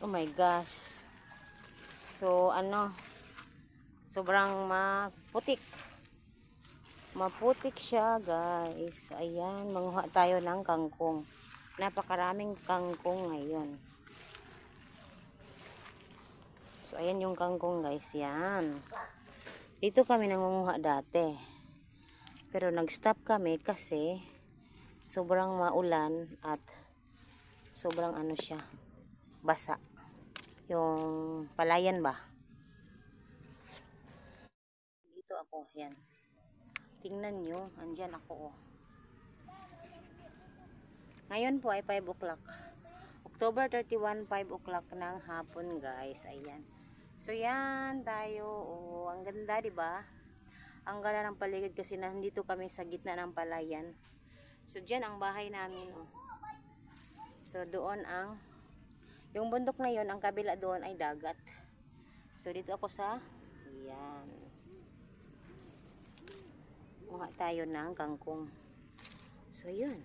Oh my gosh. So, sobrang maputik. Maputik siya, guys. Ayan, manguha tayo ng kangkong. Napakaraming kangkong ngayon. So, ayan yung kangkong, guys. Yan. Dito kami nangunguha dati. Pero nag-stop kami kasi sobrang maulan at sobrang siya, basa. Yung palayan ba? Dito ako, yan. Tingnan nyo, andyan ako, oh. Ngayon po ay 5 o'clock. October 31, 5 o'clock ng hapon, guys. Ayan. So, yan tayo. Oh, ang ganda, diba? Ang ganda ng paligid kasi nandito kami sa gitna ng palayan. So, dyan ang bahay namin, oh. So, doon yung bundok na yon, ang kabila doon ay dagat. So, dito ako sa, ayan. Kuha tayo ng kangkong. So, yun.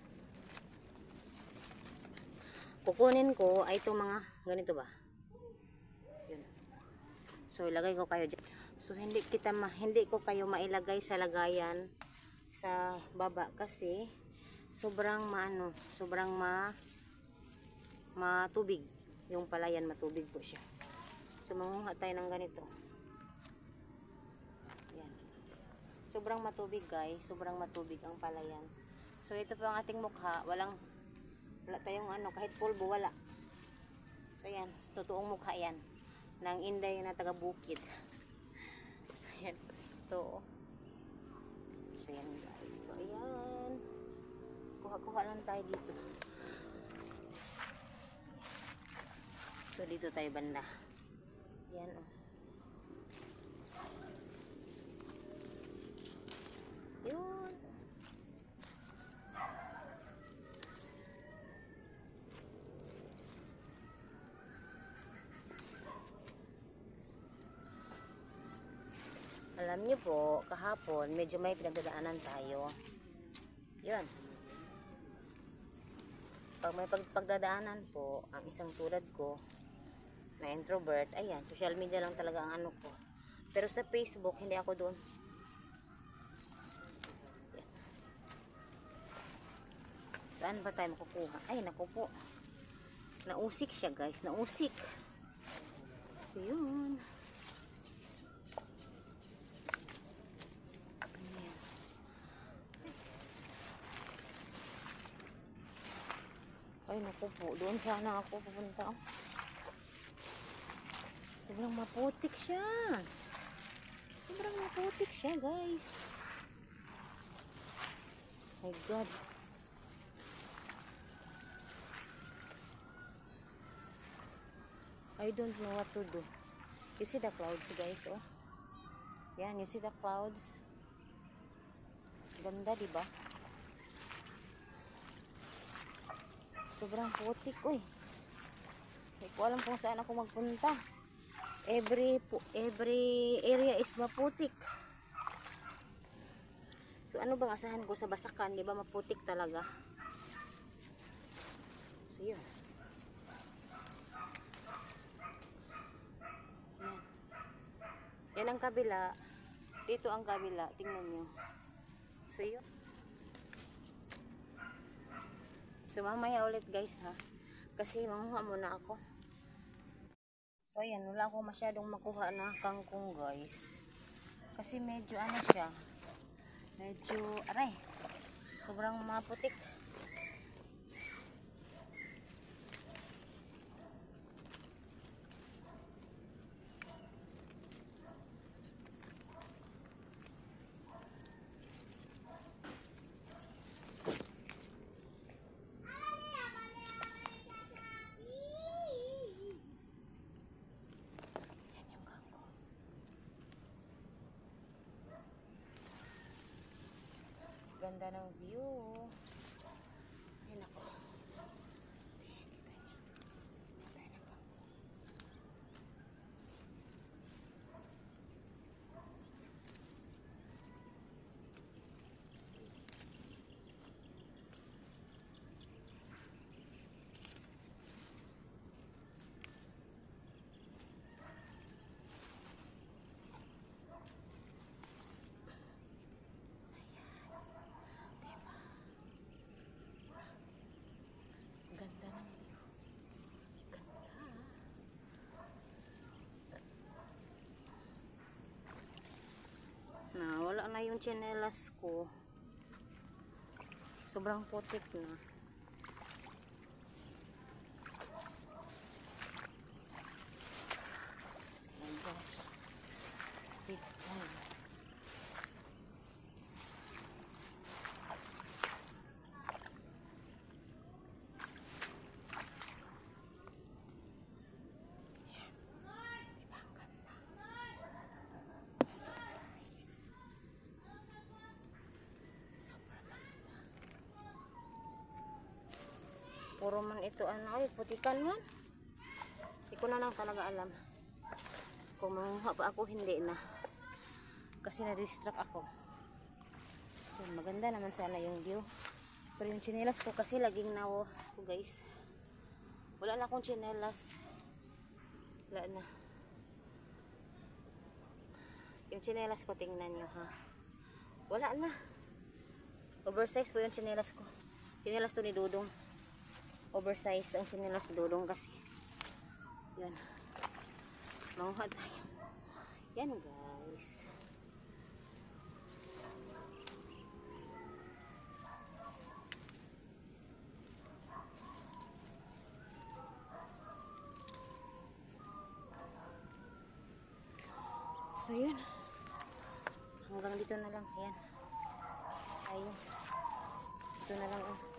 Kukunin ko ay itong mga ganito ba? Yun. So, ilagay ko kayo dyan. So, hindi ko kayo mailagay sa lagayan sa baba kasi sobrang matubig. Yung palayan matubig po siya. So, manguha tayo ng ganito. Yan. Sobrang matubig, guys. Sobrang matubig ang palayan. So, ito po ang ating mukha. Wala tayong kahit pulbo, wala. So, yan. Totoong mukha yan. Ng Inday na taga-bukid. So, yan. Ito. So, yan, guys. So, ayan. Kuha-kuha lang tayo dito. So, dito tayo banda. Yan, oh. Yun. Alam niyo po, kahapon, medyo may pinagdadaanan tayo. Yun. Pag may pagdadaanan po, ang isang tulad ko, na introvert, ayan, social media lang talaga ang ko. Pero sa Facebook, hindi ako doon. Ayan. Saan ba tayo makukuha? Ay, naku po. Nausik siya, guys. Nausik. So, yun. Ayan. Ay, naku po. Doon sana ako pupunta. Sobrang maputik siya. Sobrang maputik siya, guys. My God. I don't know what to do. You see the clouds, guys, oh. Yan, you see the clouds. Ganda, diba? Sobrang putik, uy. Hindi ko alam kung saan ako magpunta. Every area is maputik. So, ano bang asahan ko sa Basakan? Di ba maputik talaga? So, yun. Yan ang kabila. Dito ang kabila. Tingnan nyo. So, yun. So, mamaya ulit, guys, ha? Kasi manguha muna ako. So, ayan. Wala ako masyadong makuha na kangkong, guys. Kasi medyo siya. Medyo, aray. Sobrang maputik. Ganda ng view. Ay, nako. yung tsinelas ko. Sobrang putik na. Puro man ito ano, ay putikan man. Hindi ko na lang talaga alam. Kung manguha pa ako, hindi na. Kasi na-distract ako. Yan, maganda naman sana yung view. Pero yung tsinelas ko kasi laging nawo ko guys. Wala na akong tsinelas. Wala na. Yung tsinelas ko, tingnan nyo ha. Wala na. Oversize po yung tsinelas ko. Tsinelas to ni Dudong. Oversize ang tsinelas ni Dudong kasi. Yan. Manguha tayo. Yan guys. So yun. Hanggang dito na lang. Yan. Ayun. Dito na lang.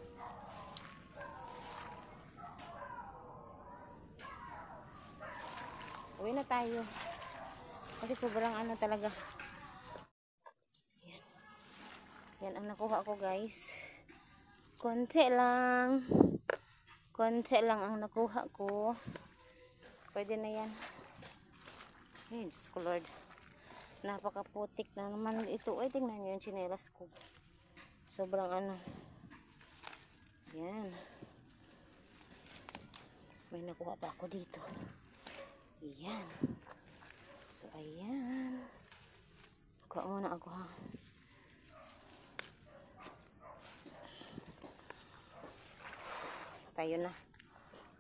Uwi na tayo. Kasi sobrang ano talaga. Yan. Yan ang nakuha ko guys. Konti lang. Konti lang ang nakuha ko. Pwede na yan. Ay, Diyos ko Lord. Napakaputik na naman ito. Ay, tingnan nyo yung tsinelas ko. Sobrang ano. Yan. May nakuha pa ako dito. Yan. So, ayan. Kuha muna ako ha. Tayo na.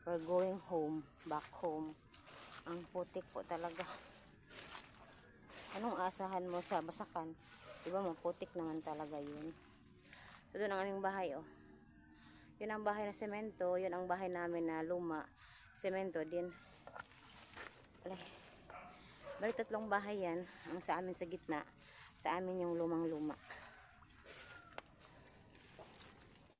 We're going home. Back home. Ang putik po talaga. Anong asahan mo sa Basakan? Diba maputik naman talaga yun. So, doon ang aming bahay oh. Yun ang bahay na semento. Yun ang bahay namin na luma. Semento din. Alay. Bali 3 bahay yan. Ang sa amin sa gitna. Sa amin yung lumang luma.